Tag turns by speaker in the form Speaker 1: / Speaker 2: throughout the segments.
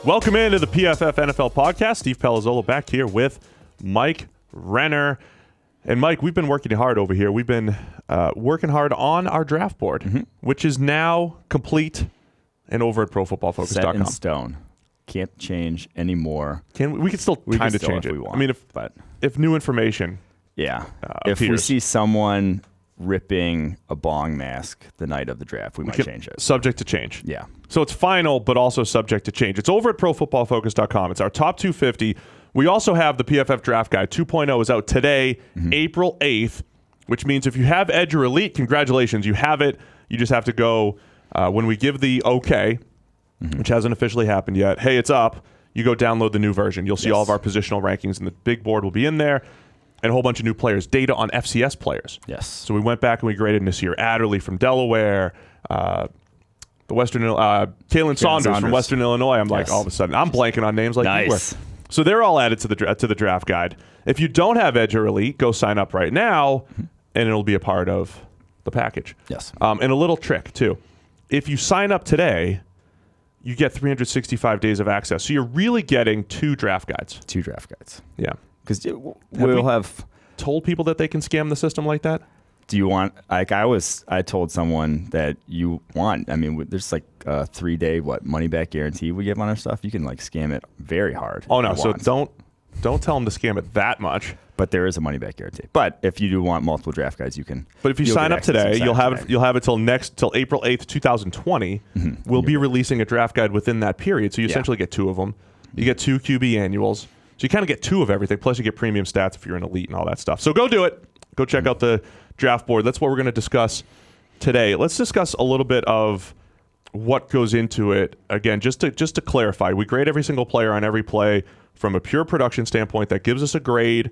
Speaker 1: Welcome into the PFF NFL podcast. Steve Palazzolo back here with Mike Renner. And Mike, we've been working hard over here. We've been working hard on our draft board, which is now complete and over at ProFootballFocus.com.
Speaker 2: Set in stone. Can't change anymore.
Speaker 1: We can still kind of change it.
Speaker 2: We want,
Speaker 1: I mean, if new information
Speaker 2: if
Speaker 1: appears.
Speaker 2: we see someone ripping a bong mask the night of the draft, we might change it.
Speaker 1: Subject to change.
Speaker 2: Yeah.
Speaker 1: So it's final, but also subject to change. It's over at ProFootballFocus.com. It's our top 250. We also have the PFF Draft Guide 2.0 is out today, April 8th, which means if you have Edge or Elite, congratulations, you have it. You just have to go when we give the okay, which hasn't officially happened yet. Hey, it's up. You go download the new version. You'll see all of our positional rankings, and the big board will be in there. And a whole bunch of new players, data on FCS players.
Speaker 2: Yes.
Speaker 1: So we went back and we graded Nasir Adderley from Delaware, Kalen Saunders from Western Illinois. I'm like, all of a sudden, I'm blanking on names like you were. So they're all added to the draft guide. If you don't have Edge or Elite, go sign up right now, and it'll be a part of the package.
Speaker 2: Yes.
Speaker 1: And a little trick, too. If you sign up today, you get 365 days of access. So you're really getting 2 draft guides.
Speaker 2: 2 draft guides.
Speaker 1: Yeah.
Speaker 2: Because we'll have
Speaker 1: told people that they can scam the system like that.
Speaker 2: Do you want, like I told someone that you want, I mean, there's like a 3-day, money back guarantee we give on our stuff. You can like scam it very hard.
Speaker 1: Oh, no. So don't tell them to scam it that much.
Speaker 2: But there is a money back guarantee. But if you do want multiple draft guides, you can.
Speaker 1: But if you sign up today, you'll have it till April 8th, 2020. We'll be releasing a draft guide within that period. So you essentially get 2 of them. You get 2 QB annuals. So you kind of get 2 of everything. Plus you get premium stats if you're an elite and all that stuff. So go do it. Go check out the draft board. That's what we're going to discuss today. Let's discuss a little bit of what goes into it. Again, just to clarify, we grade every single player on every play from a pure production standpoint. That gives us a grade.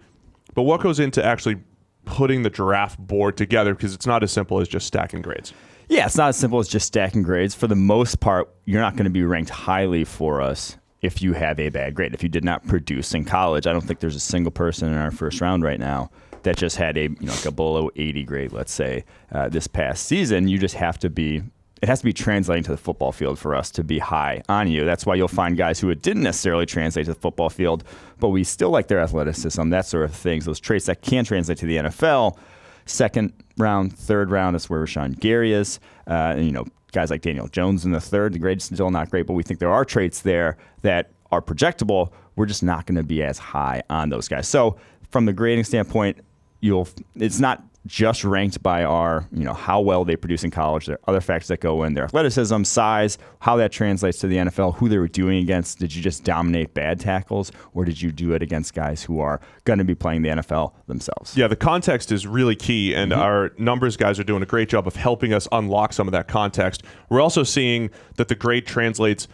Speaker 1: But what goes into actually putting the draft board together? Because it's not as simple as just stacking grades.
Speaker 2: Yeah, it's not as simple as just stacking grades. For the most part, you're not going to be ranked highly for us if you have a bad grade. If you did not produce in college, I don't think there's a single person in our first round right now that just had a below 80 grade, let's say, this past season. You just have to be, it has to be translating to the football field for us to be high on you. That's why you'll find guys who it didn't necessarily translate to the football field, but we still like their athleticism, that sort of things, those traits that can translate to the NFL. Second round, third round, that's where Rashawn Gary is. Guys like Daniel Jones in the third, the grade's still not great, but we think there are traits there that are projectable. We're just not going to be as high on those guys. So from the grading standpoint, it's not just ranked by our, how well they produce in college. There are other factors that go in: their athleticism, size, how that translates to the NFL, who they were doing against. Did you just dominate bad tackles, or did you do it against guys who are going to be playing the NFL themselves?
Speaker 1: Yeah, the context is really key, and our numbers guys are doing a great job of helping us unlock some of that context. We're also seeing that the grade translates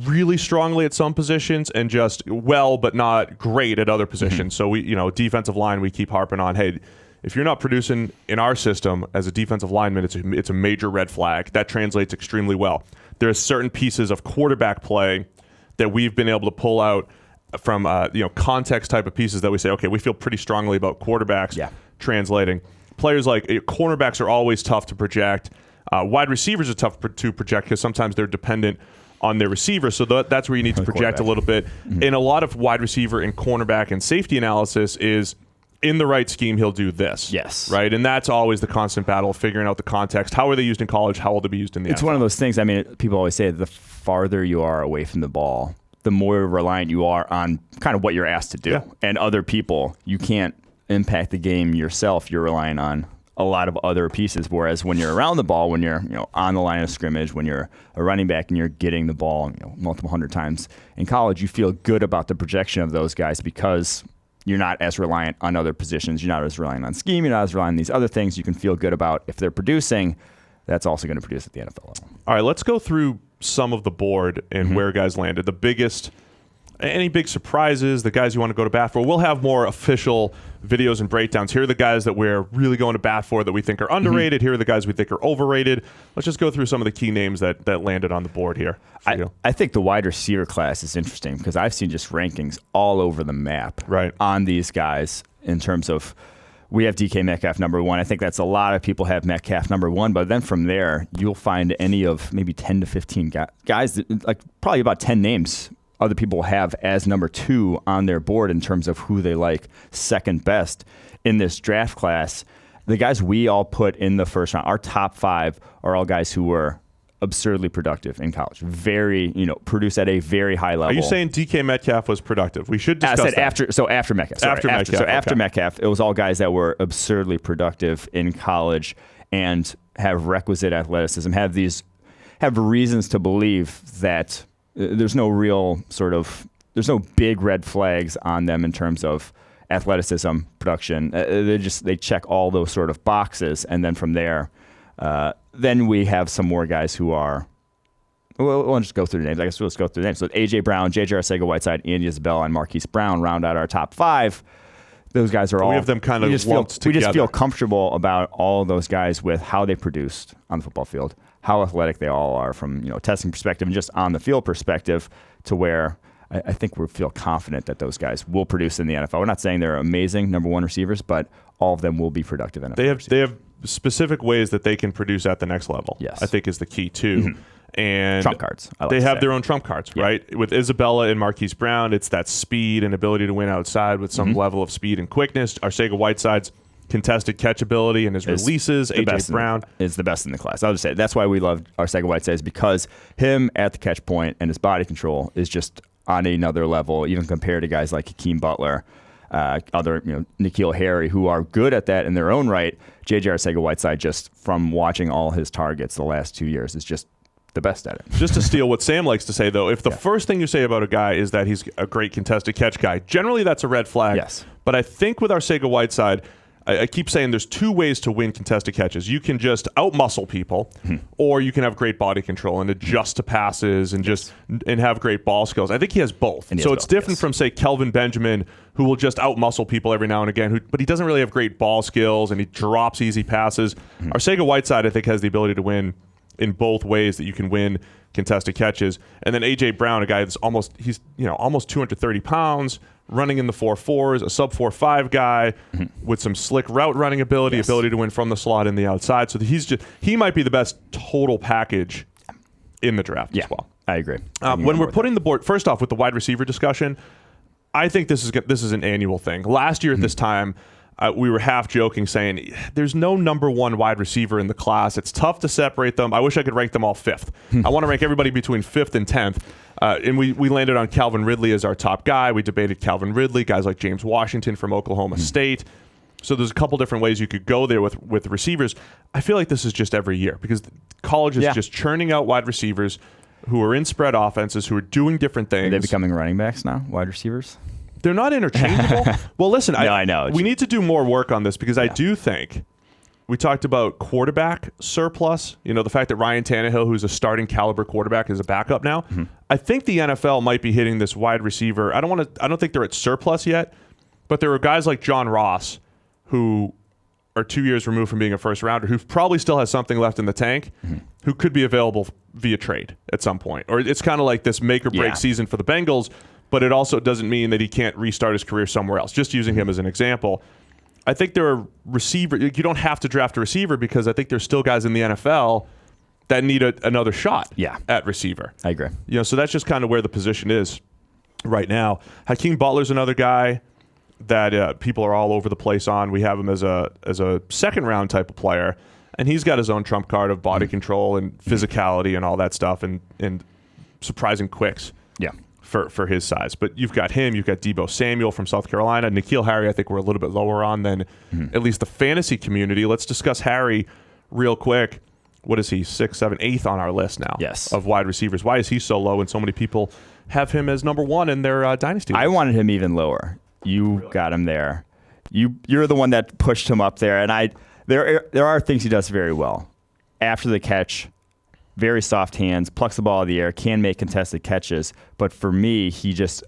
Speaker 1: really strongly at some positions and just well but not great at other positions. So we, defensive line, we keep harping on, hey, if you're not producing in our system as a defensive lineman, it's a major red flag. That translates extremely well. There's certain pieces of quarterback play that we've been able to pull out from context type of pieces that we say, okay, we feel pretty strongly about quarterbacks translating. Players like cornerbacks are always tough to project. Wide receivers are tough to project because sometimes they're dependent on their receiver. So that's where you need to project a little bit. And a lot of wide receiver and cornerback and safety analysis is in the right scheme, he'll do this.
Speaker 2: Yes.
Speaker 1: Right? And that's always the constant battle of figuring out the context. How are they used in college? How will they be used in the NFL?
Speaker 2: It's one of those things, I mean, people always say the farther you are away from the ball, the more reliant you are on kind of what you're asked to do. Yeah. And other people, you can't impact the game yourself. You're relying on a lot of other pieces. Whereas when you're around the ball, when you're on the line of scrimmage, when you're a running back and you're getting the ball multiple hundred times in college, you feel good about the projection of those guys because you're not as reliant on other positions. You're not as reliant on scheme. You're not as reliant on these other things. You can feel good about if they're producing. That's also going to produce at the NFL level.
Speaker 1: All right, let's go through some of the board and where guys landed. The biggest, any big surprises, the guys you want to go to bat for. We'll have more official videos and breakdowns. Here are the guys that we're really going to bat for that we think are underrated. Here are the guys we think are overrated. Let's just go through some of the key names that landed on the board here.
Speaker 2: I think the wide receiver class is interesting because I've seen just rankings all over the map on these guys in terms of we have DK Metcalf number 1. I think that's a lot of people have Metcalf number 1, but then from there you'll find any of maybe 10 to 15 guys, like probably about 10 names other people have as number 2 on their board in terms of who they like second best in this draft class. The guys we all put in the first round, our top 5 are all guys who were absurdly productive in college. Produce at a very high level.
Speaker 1: Are you saying DK Metcalf was productive? We should discuss that.
Speaker 2: After Metcalf. After Metcalf, it was all guys that were absurdly productive in college and have requisite athleticism, have reasons to believe that there's no big red flags on them in terms of athleticism, production. They check all those sort of boxes, and then from there, then we have some more guys who are. We'll just go through the names. I guess we'll just go through the names. So A.J. Brown, J.J. Arcega-Whiteside, Andy Isabella, and Marquise Brown round out our top 5. Those guys are all.
Speaker 1: We have them kind of lumped together.
Speaker 2: We just feel comfortable about all those guys with how they produced on the football field, how athletic they all are from testing perspective and just on the field perspective, to where I think we feel confident that those guys will produce in the NFL. We're not saying they're amazing number 1 receivers, but all of them will be productive NFL.
Speaker 1: They have specific ways that they can produce at the next level.
Speaker 2: Yes.
Speaker 1: I think is the key too. Mm-hmm. And
Speaker 2: trump cards.
Speaker 1: They have their own trump cards, right? With Isabella and Marquise Brown, it's that speed and ability to win outside with some level of speed and quickness. Arcega-Whiteside's contested catchability and his releases. A.J. Brown
Speaker 2: is the best in the class. I'll just say that's why we love Arcega-Whiteside, because him at the catch point and his body control is just on another level, even compared to guys like Hakeem Butler, N'Keal Harry, who are good at that in their own right. J.J. Arcega-Whiteside, just from watching all his targets the last 2 years, is just the best at it.
Speaker 1: Just to steal what Sam likes to say, though, if the first thing you say about a guy is that he's a great contested catch guy, generally that's a red flag.
Speaker 2: Yes.
Speaker 1: But I think with Arcega-Whiteside, I keep saying there's 2 ways to win contested catches. You can just out-muscle people, or you can have great body control and adjust to passes and and have great ball skills. I think he has both. So it's different from, say, Kelvin Benjamin, who will just out-muscle people every now and again, but he doesn't really have great ball skills and he drops easy passes. Arcega-Whiteside, I think, has the ability to win in both ways that you can win contested catches. And then A.J. Brown, a guy that's almost 230 pounds, running in the 4.4s, a sub 4.5 guy with some slick route running ability to win from the slot in the outside. So he might be the best total package in the draft as well.
Speaker 2: I agree.
Speaker 1: When we're putting the board, first off, with the wide receiver discussion, I think this is an annual thing. Last year at this time, we were half joking saying there's no number 1 wide receiver in the class. It's tough to separate them. I wish I could rank them all 5th. I want to rank everybody between 5th and 10th. And we landed on Calvin Ridley as our top guy. We debated Calvin Ridley, guys like James Washington from Oklahoma State. So there's a couple different ways you could go there with receivers. I feel like this is just every year because college is just churning out wide receivers who are in spread offenses, who are doing different things.
Speaker 2: Are they becoming running backs now, wide receivers?
Speaker 1: They're not interchangeable. Well, listen,
Speaker 2: I know.
Speaker 1: We need to do more work on this because I do think we talked about quarterback surplus. The fact that Ryan Tannehill, who's a starting caliber quarterback, is a backup now. I think the NFL might be hitting this wide receiver. I don't think they're at surplus yet, but there are guys like John Ross who are 2 years removed from being a first rounder, who probably still has something left in the tank, who could be available via trade at some point. Or it's kind of like this make or break season for the Bengals. But it also doesn't mean that he can't restart his career somewhere else. Just using him as an example. I think there are receivers. You don't have to draft a receiver because I think there's still guys in the NFL that need another shot at receiver.
Speaker 2: I agree.
Speaker 1: So that's just kind of where the position is right now. Hakeem Butler's another guy that people are all over the place on. We have him as a second round type of player, and he's got his own trump card of body control and physicality and all that stuff and surprising quicks.
Speaker 2: Yeah.
Speaker 1: For his size. But you've got him, you've got Deebo Samuel from South Carolina. N'Keal Harry, I think we're a little bit lower on than at least the fantasy community. Let's discuss Harry real quick. What is he, 6th, 7th, 8th on our list now of wide receivers? Why is he so low and so many people have him as number 1 in their dynasty leagues?
Speaker 2: I wanted him even lower. You got him there. You're the one that pushed him up there. And there are things he does very well. After the catch, very soft hands, plucks the ball out of the air, can make contested catches. But for me, he just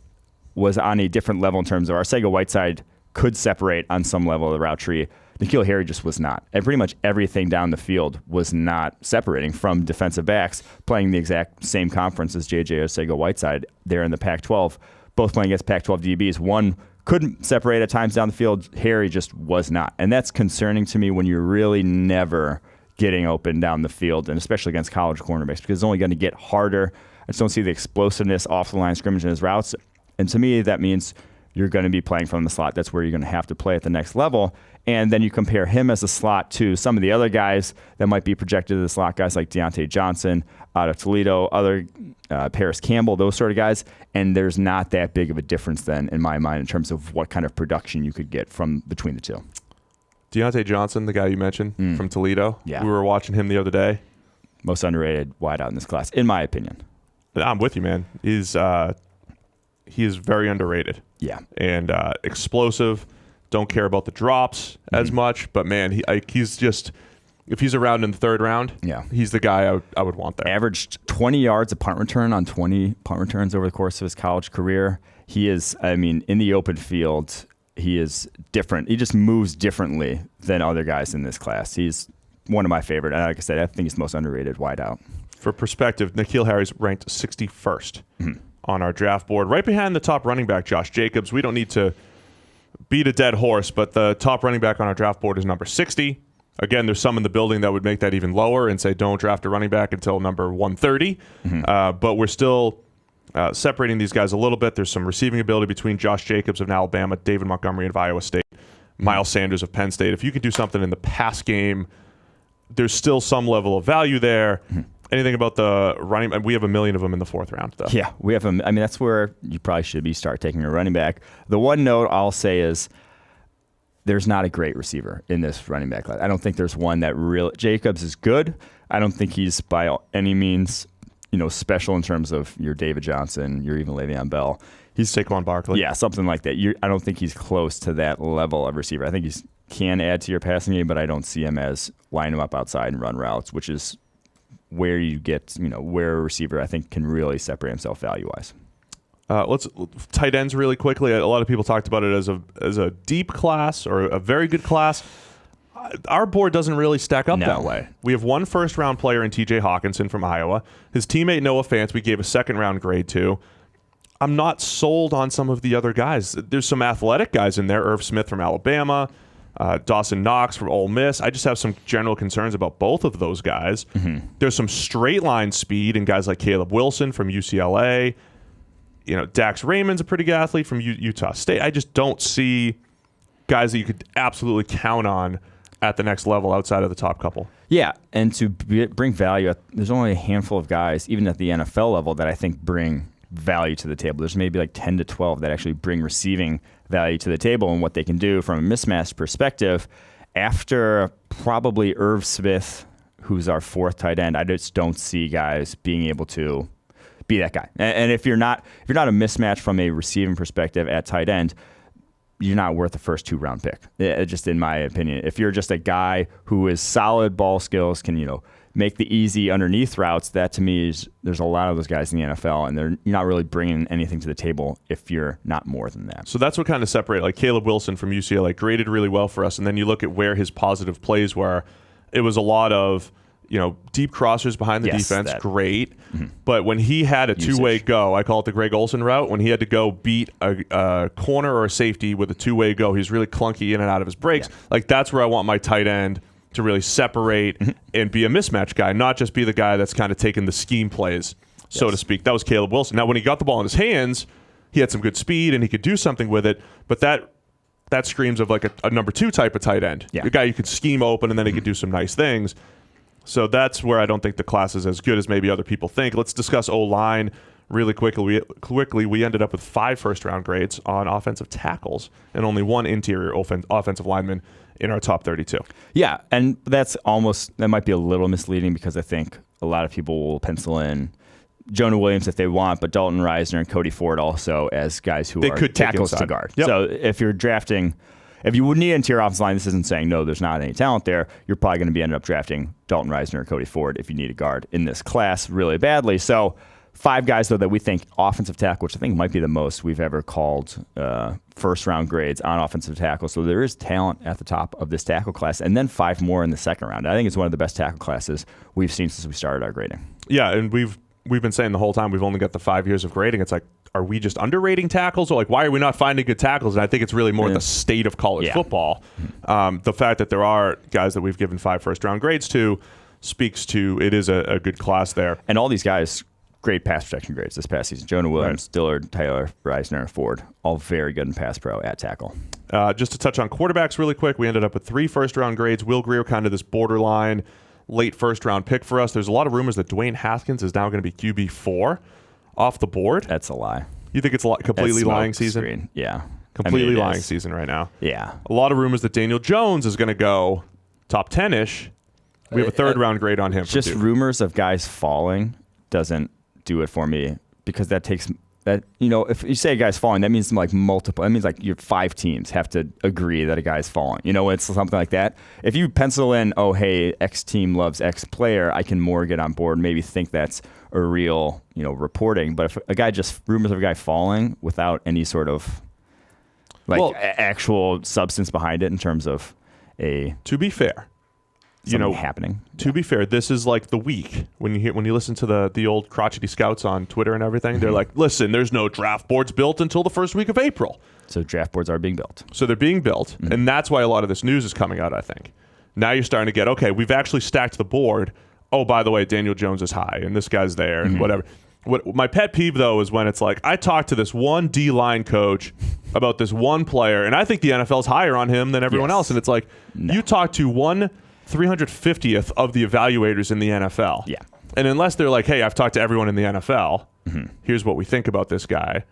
Speaker 2: was on a different level in terms of Arcega-Whiteside could separate on some level of the route tree. N'Keal Harry just was not. And pretty much everything down the field was not separating from defensive backs playing the exact same conference as J.J. Arcega-Whiteside there in the Pac-12, both playing against Pac-12 DBs. One couldn't separate at times down the field. Harry just was not. And that's concerning to me when you're really never getting open down the field, and especially against college cornerbacks, because it's only going to get harder. I just don't see the explosiveness off the line of scrimmage in his routes. And to me, that means you're going to be playing from the slot. That's where you're going to have to play at the next level. And then you compare him as a slot to some of the other guys that might be projected as slot guys like Deontay Johnson out of Toledo, other Paris Campbell, those sort of guys. And there's not that big of a difference then, in my mind, in terms of what kind of production you could get from between the two.
Speaker 1: Deontay Johnson, the guy you mentioned from Toledo.
Speaker 2: Yeah.
Speaker 1: We were watching him the other day.
Speaker 2: Most underrated wideout in this class, in my opinion.
Speaker 1: I'm with you, man. He is very underrated.
Speaker 2: Yeah.
Speaker 1: And explosive. Don't care about the drops as much. But, man, he's just – if he's around in the third round, he's the guy I would want there.
Speaker 2: Averaged 20 yards a punt return on 20 punt returns over the course of his college career. He is, I mean, in the open field, he is different. He just moves differently than other guys in this class. He's one of my favorite. And like I said, I think he's the most underrated wideout.
Speaker 1: For perspective, N'Keal Harry's ranked 61st on our draft board, right behind the top running back, Josh Jacobs. We don't need to beat a dead horse, but the top running back on our draft board is number 60. Again, there's some in the building that would make that even lower and say don't draft a running back until number 130. But we're still separating these guys a little bit. There's some receiving ability between Josh Jacobs of Alabama, David Montgomery of Iowa State, Miles Sanders of Penn State. If you could do something in the pass game, there's still some level of value there. Anything about the running? We have a million of them in the fourth round, though.
Speaker 2: Yeah, we have them. I mean, that's where you probably should start taking a running back. The one note I'll say is there's not a great receiver in this running back class. I don't think there's one that really. Jacobs is good. I don't think he's by any means, special in terms of your David Johnson, your even Le'Veon Bell.
Speaker 1: He's Saquon Barkley.
Speaker 2: Yeah, something like that. I don't think he's close to that level of receiver. I think he can add to your passing game, but I don't see him as line him up outside and run routes, which is where you get, where a receiver I think can really separate himself value-wise.
Speaker 1: Let's tight ends really quickly. A lot of people talked about it as a deep class or a very good class. Our board doesn't really stack up that way. We have one first-round player in T.J. Hawkinson from Iowa. His teammate Noah Fant, we gave a second-round grade to. I'm not sold on some of the other guys. There's some athletic guys in there. Irv Smith from Alabama, Dawson Knox from Ole Miss. I just have some general concerns about both of those guys. There's some straight-line speed in guys like Caleb Wilson from UCLA. Dax Raymond's a pretty good athlete from Utah State. I just don't see guys that you could absolutely count on at the next level outside of the top couple.
Speaker 2: Yeah, and to bring value, there's only a handful of guys, even at the NFL level, that I think bring value to the table. There's maybe like 10 to 12 that actually bring receiving value to the table and what they can do from a mismatch perspective. After probably Irv Smith, who's our fourth tight end, I just don't see guys being able to be that guy. And if you're not a mismatch from a receiving perspective at tight end, you're not worth the first 2-round pick, just in my opinion. If you're just a guy who is solid ball skills, can make the easy underneath routes, that to me is there's a lot of those guys in the NFL, and you're not really bringing anything to the table if you're not more than that.
Speaker 1: So that's what kind of separates, like Caleb Wilson from UCLA graded really well for us, and then you look at where his positive plays were. It was a lot of deep crossers behind the defense, great. But when he had a two-way go, I call it the Greg Olsen route, when he had to go beat a corner or a safety with a two-way go, he's really clunky in and out of his breaks. Yeah. Like, that's where I want my tight end to really separate and be a mismatch guy, not just be the guy that's kind of taking the scheme plays, so to speak. That was Caleb Wilson. Now, when he got the ball in his hands, he had some good speed and he could do something with it, but that screams of like a number 2 type of tight end. Yeah. A guy you could scheme open and then he could do some nice things. So that's where I don't think the class is as good as maybe other people think. Let's discuss O-line really quickly. We ended up with 5 first-round grades on offensive tackles and only 1 interior offensive lineman in our top 32.
Speaker 2: Yeah, and that might be a little misleading because I think a lot of people will pencil in Jonah Williams if they want, but Dalton Reisner and Cody Ford also as guys who are tackles to guard. Yep. So if you're drafting... If you would need an interior offensive line, this isn't saying, no, there's not any talent there. You're probably going to be ended up drafting Dalton Reisner or Cody Ford if you need a guard in this class really badly. So 5 guys, though, that we think offensive tackle, which I think might be the most we've ever called first-round grades on offensive tackle. So there is talent at the top of this tackle class, and then 5 more in the second round. I think it's one of the best tackle classes we've seen since we started our grading.
Speaker 1: Yeah, and we've been saying the whole time we've only got the 5 years of grading. It's like, are we just underrating tackles, or like why are we not finding good tackles? And I think it's really more the state of college football. The fact that there are guys that we've given 5 first-round grades to speaks to it is a good class there.
Speaker 2: And all these guys great pass protection grades this past season. Jonah Williams, Dillard, Taylor, Reisner, Ford, all very good in pass pro at tackle.
Speaker 1: Just to touch on quarterbacks really quick, we ended up with 3 first-round grades. Will Grier, kind of this borderline late first-round pick for us. There's a lot of rumors that Dwayne Haskins is now going to be QB4 off the board.
Speaker 2: That's a lie.
Speaker 1: You think it's a completely lying season?
Speaker 2: Screen. Yeah.
Speaker 1: Completely lying season right now.
Speaker 2: Yeah.
Speaker 1: A lot of rumors that Daniel Jones is going to go top 10-ish. We have a third-round grade on him.
Speaker 2: Just rumors of guys falling doesn't do it for me, because that takes that, if you say a guy's falling, that means like multiple. That means like your 5 teams have to agree that a guy's falling. It's something like that. If you pencil in, oh, hey, X team loves X player, I can more get on board, maybe think that's a real, reporting. But if a guy just rumors of a guy falling without any sort of actual substance behind it in terms of
Speaker 1: to be fair,
Speaker 2: happening.
Speaker 1: To be fair, this is like the week when you listen to the old crotchety scouts on Twitter and everything. They're like, listen, there's no draft boards built until the first week of April.
Speaker 2: So draft boards are being built.
Speaker 1: So they're being built, and that's why a lot of this news is coming out, I think. Now you're starting to get, okay, we've actually stacked the board. Oh, by the way, Daniel Jones is high, and this guy's there, and whatever. What my pet peeve, though, is when it's like, I talked to this one D-line coach about this one player, and I think the NFL's higher on him than everyone else. And it's like, you talk to 1/350th of the evaluators in the NFL.
Speaker 2: Yeah.
Speaker 1: And unless they're like, hey, I've talked to everyone in the NFL, here's what we think about this guy,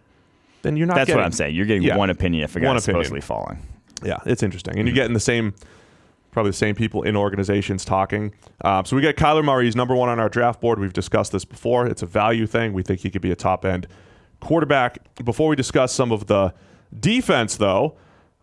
Speaker 1: then you're not
Speaker 2: That's what I'm saying. You're getting one opinion if a guy's supposedly falling.
Speaker 1: Yeah, it's interesting. And you're getting probably the same people in organizations talking. So we got Kyler Murray. He's number 1 on our draft board. We've discussed this before. It's a value thing. We think he could be a top-end quarterback. Before we discuss some of the defense, though,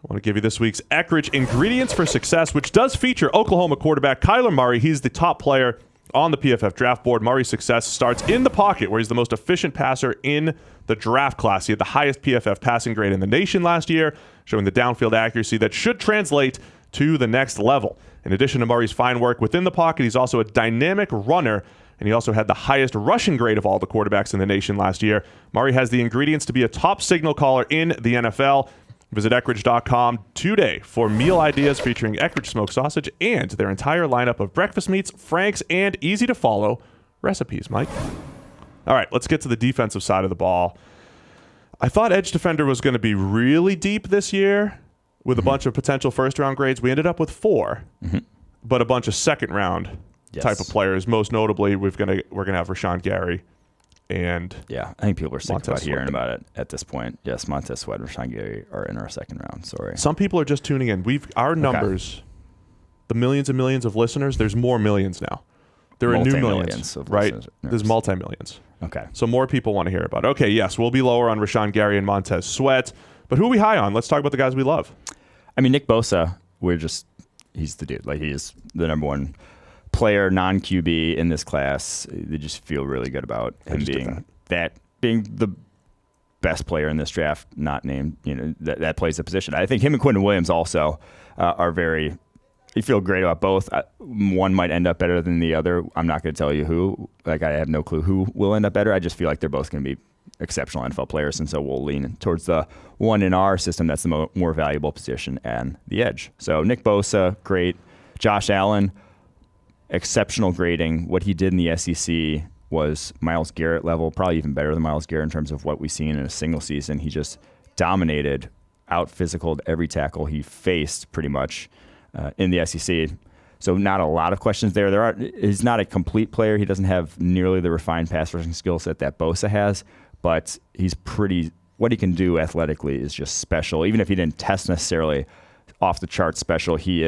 Speaker 1: I want to give you this week's Eckridge Ingredients for Success, which does feature Oklahoma quarterback Kyler Murray. He's the top player on the PFF draft board. Murray's success starts in the pocket, where he's the most efficient passer in the draft class. He had the highest PFF passing grade in the nation last year, showing the downfield accuracy that should translate to the next level. In addition to Murray's fine work within the pocket, he's also a dynamic runner, and he also had the highest rushing grade of all the quarterbacks in the nation last year. Murray has the ingredients to be a top signal caller in the NFL. Visit Eckridge.com today for meal ideas featuring Eckridge smoked sausage and their entire lineup of breakfast meats, franks, and easy-to-follow recipes, Mike. All right, let's get to the defensive side of the ball. I thought edge defender was going to be really deep this year with a bunch of potential first-round grades. We ended up with 4, but a bunch of second-round type of players. Most notably, we're gonna have Rashawn Gary. And
Speaker 2: I think people are sick about hearing
Speaker 1: Sweat.
Speaker 2: about it at this point. Yes, Montez Sweat and Rashawn Gary are in our second round. Sorry.
Speaker 1: Some people are just tuning in. Our numbers, the millions and millions of listeners, there's more millions now. There are new millions, right? There's multi-millions.
Speaker 2: Okay.
Speaker 1: So more people want to hear about it. Okay, yes, we'll be lower on Rashawn Gary and Montez Sweat. But who are we high on? Let's talk about the guys we love.
Speaker 2: I mean, Nick Bosa, he's the dude. Like, he is the number 1 player, non-QB in this class. They just feel really good about him being the best player in this draft, not named, that plays the position. I think him and Quentin Williams also are you feel great about both. One might end up better than the other. I'm not going to tell you who. Like, I have no clue who will end up better. I just feel like they're both going to be exceptional NFL players, and so we'll lean towards the one in our system that's the more valuable position and the edge. So Nick Bosa, great. Josh Allen, exceptional grading. What he did in the SEC was Myles Garrett level, probably even better than Myles Garrett in terms of what we've seen in a single season. He just dominated, out-physicaled every tackle he faced pretty much in the SEC. So not a lot of questions there. He's not a complete player. He doesn't have nearly the refined pass rushing skill set that Bosa has, but he's what he can do athletically is just special. Even if he didn't test necessarily off the chart special, he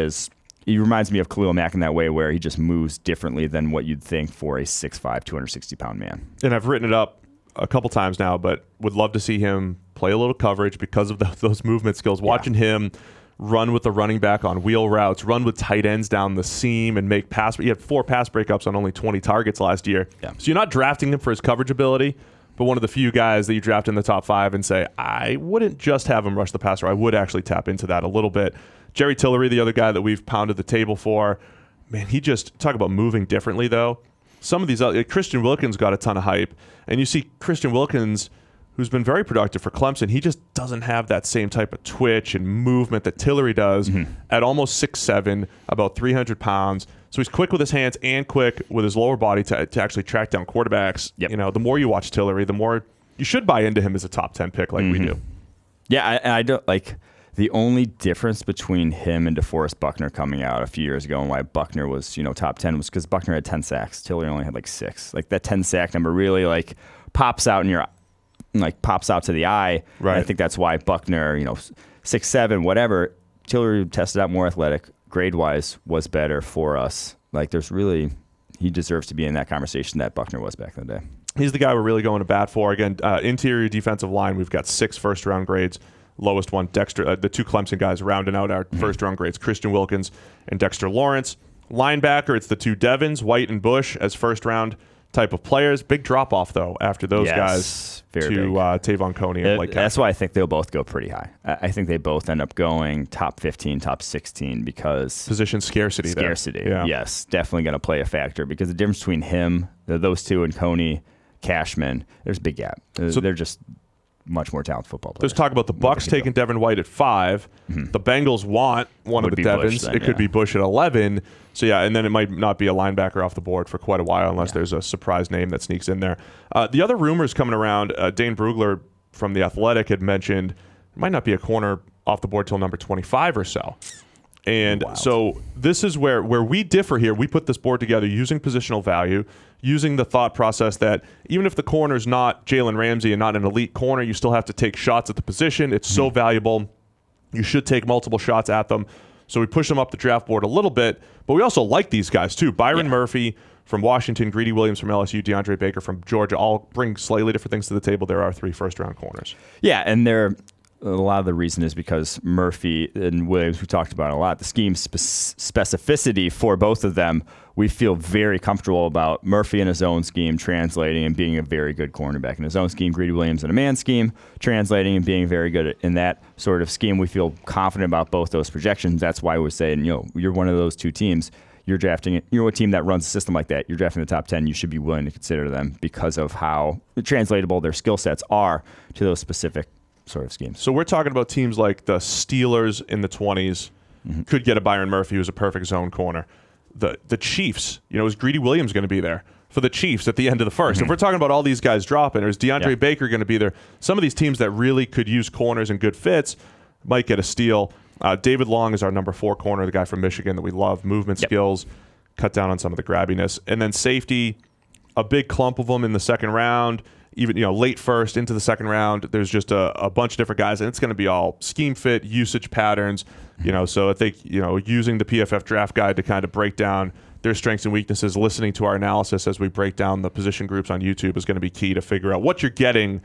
Speaker 2: reminds me of Khalil Mack in that way, where he just moves differently than what you'd think for a 6'5", 260-pound man.
Speaker 1: And I've written it up a couple times now, but would love to see him play a little coverage because of those movement skills. Watching him run with the running back on wheel routes, run with tight ends down the seam, and make pass. He had 4 pass breakups on only 20 targets last year. Yeah. So you're not drafting him for his coverage ability, but one of the few guys that you draft in the top 5 and say, I wouldn't just have him rush the passer. I would actually tap into that a little bit. Jerry Tillery, the other guy that we've pounded the table for, man, he just talk about moving differently, though. Some of these Christian Wilkins got a ton of hype, and you see Christian Wilkins who's been very productive for Clemson, he just doesn't have that same type of twitch and movement that Tillery does at almost 6'7", about 300 pounds. So he's quick with his hands and quick with his lower body to actually track down quarterbacks.
Speaker 2: Yep.
Speaker 1: You know, the more you watch Tillery, the more you should buy into him as a top 10 pick like we do.
Speaker 2: Yeah, I don't like the only difference between him and DeForest Buckner coming out a few years ago and why Buckner was, top 10 was because Buckner had 10 sacks. Tillery only had like 6. Like that 10 sack number really like pops out pops out to the eye.
Speaker 1: Right.
Speaker 2: And I think that's why Buckner, 6'7", whatever. Tillery tested out more athletic, grade wise was better for us. Like he deserves to be in that conversation that Buckner was back in the day.
Speaker 1: He's the guy we're really going to bat for. Again, interior defensive line, we've got 6 first-round grades. Lowest one, Dexter. The 2 Clemson guys rounding out our first-round grades, Christian Wilkins and Dexter Lawrence. Linebacker, it's the 2 Devons, White and Bush, as first-round type of players. Big drop-off, though, after those guys to Tavon Coney and Blake.
Speaker 2: That's why I think they'll both go pretty high. I think they both end up going top 15, top 16 because...
Speaker 1: Position scarcity.
Speaker 2: Yeah. Yes, definitely going to play a factor because the difference between him, those 2, and Coney, Cashman, there's a big gap. They're just much more talented football players.
Speaker 1: There's talk about the Bucs taking Devin White at 5. The Bengals want one of the Devons. It could be Bush at 11. So, yeah, and then it might not be a linebacker off the board for quite a while unless there's a surprise name that sneaks in there. The other rumors coming around, Dane Brugler from The Athletic had mentioned it might not be a corner off the board till number 25 or so. And so this is where we differ here. We put this board together using positional value, using the thought process that even if the corner's not Jalen Ramsey and not an elite corner, you still have to take shots at the position. It's so valuable. You should take multiple shots at them. So we push them up the draft board a little bit, but we also like these guys too. Byron Murphy from Washington, Greedy Williams from LSU, DeAndre Baker from Georgia, all bring slightly different things to the table. There are 3 first-round corners.
Speaker 2: Yeah, and a lot of the reason is because Murphy and Williams, we talked about it a lot, the scheme specificity for both of them, we feel very comfortable about Murphy in his own scheme translating and being a very good cornerback in his own scheme. Greedy Williams in a man scheme translating and being very good in that sort of scheme. We feel confident about both those projections. That's why we're saying, you're one of those 2 teams. You're drafting it. You're a team that runs a system like that. You're drafting the top 10. You should be willing to consider them because of how translatable their skill sets are to those specific sort of schemes.
Speaker 1: So we're talking about teams like the Steelers in the 20s could get a Byron Murphy who's a perfect zone corner. The Chiefs, is Greedy Williams going to be there for the Chiefs at the end of the first? If we're talking about all these guys dropping, or is DeAndre Baker going to be there? Some of these teams that really could use corners and good fits might get a steal. David Long is our number 4 corner, the guy from Michigan that we love. Movement skills, cut down on some of the grabbiness. And then safety, a big clump of them in the second round. Even late first into the second round, there's just a bunch of different guys, and it's going to be all scheme fit, usage patterns. So I think using the PFF draft guide to kind of break down their strengths and weaknesses, listening to our analysis as we break down the position groups on YouTube is going to be key to figure out what you're getting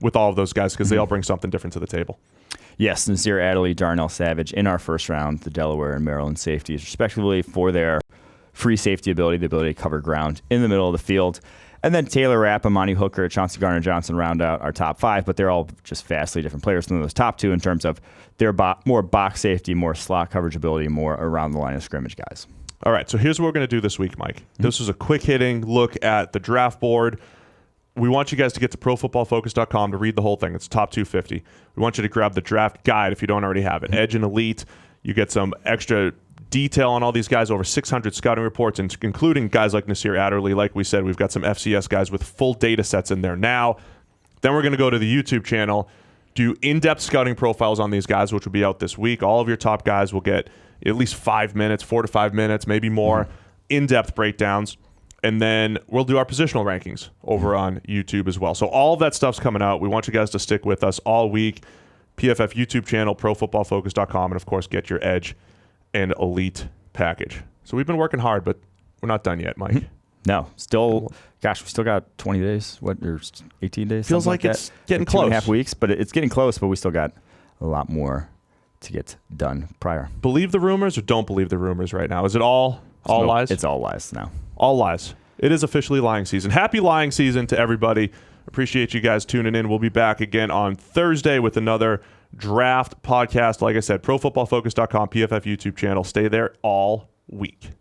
Speaker 1: with all of those guys because they all bring something different to the table.
Speaker 2: Yes, Nasir Adderley, Darnell Savage in our first round, the Delaware and Maryland safeties, respectively, for their free safety ability, the ability to cover ground in the middle of the field. And then Taylor Rapp, Amani Hooker, Chauncey Gardner-Johnson round out our top 5, but they're all just vastly different players than those top 2 in terms of their more box safety, more slot coverage ability, more around the line of scrimmage guys.
Speaker 1: All right, so here's what we're going to do this week, Mike. This was a quick-hitting look at the draft board. We want you guys to get to ProFootballFocus.com to read the whole thing. It's top 250. We want you to grab the draft guide if you don't already have it. Edge and Elite. You get some extra detail on all these guys, over 600 scouting reports, including guys like Nasir Adderley. Like we said, we've got some FCS guys with full data sets in there now. Then we're going to go to the YouTube channel, do in-depth scouting profiles on these guys, which will be out this week. All of your top guys will get at least 5 minutes, 4 to 5 minutes, maybe more, in-depth breakdowns. And then we'll do our positional rankings over on YouTube as well. So all of that stuff's coming out. We want you guys to stick with us all week. PFF YouTube channel, ProFootballFocus.com, and, of course, get your Edge and Elite package. So we've been working hard, but we're not done yet, Mike.
Speaker 2: No, we still got 20 days, or 18 days?
Speaker 1: Feels like it's getting close.
Speaker 2: 2.5 weeks, but it's getting close, but we still got a lot more to get done prior.
Speaker 1: Believe the rumors or don't believe the rumors right now? Is it all lies?
Speaker 2: It's all lies now.
Speaker 1: All lies. It is officially lying season. Happy lying season to everybody. Appreciate you guys tuning in. We'll be back again on Thursday with another draft podcast. Like I said, ProFootballFocus.com, PFF YouTube channel. Stay there all week.